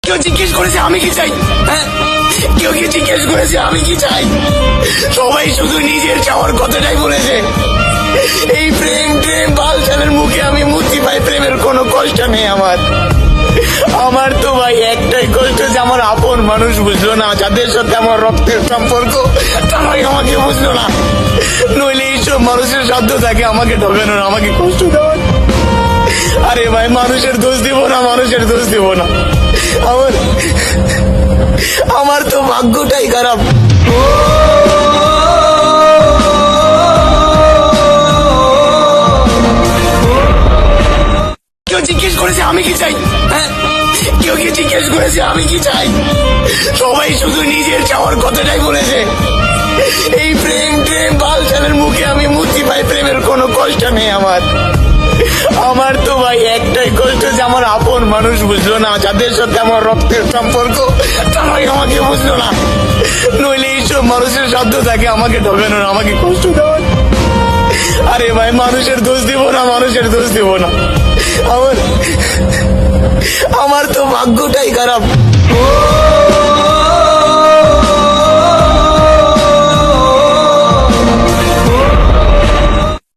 কেউ জিজ্ঞেস করেছে আমি কি চাই? হ্যাঁ, কেউ কি জিজ্ঞেস করেছে আমি কি চাই? সবাই শুধু নিজের চাওয়ার কথাটাই বলেছে। এই প্রেম প্রেম বালচালের মুখে আমি মুক্তি পাই। প্রেমের কোনো কষ্ট নেই আমার তো ভাই একটাই কষ্ট যে আমার আপন মানুষ বুঝলো না, যাদের সাথে আমার রক্তের সম্পর্ক তারাই আমাকে বুঝলো না। নইলে এইসব মানুষের সাধ্য থাকে আমাকে ঠকানোর, আমাকে কষ্ট দেওয়ার। আরে ভাই, মানুষের দোষ দিব না, মানুষের দোষ দিব না। আমার তো ভাগ্যটাই খারাপ। কেউ জিজ্ঞেস করেছে আমি কি চাই? হ্যাঁ, কেউ কি জিজ্ঞেস করেছে আমি কি চাই? সবাই শুধু নিজের চাওয়ার কথাটাই বলেছে। এই প্রেম প্রেম বালচালের মুখে আমি মুক্তি পাই। প্রেমের কোনো কষ্ট নেই আমার তো ভাই একটাই কষ্ট যে আমার আপন মানুষ বুঝলো না, যাদের সাথে আমার রক্তের সম্পর্ক তারাই আমাকে বুঝলো না। নইলে এইসব মানুষের সাধ্য থাকে আমাকে ঠকানোর, আমাকে কষ্ট দেওয়ার। আরে ভাই, মানুষের দোষ দিব না, মানুষের দোষ দিব না। আমার তো ভাগ্যটাই খারাপ।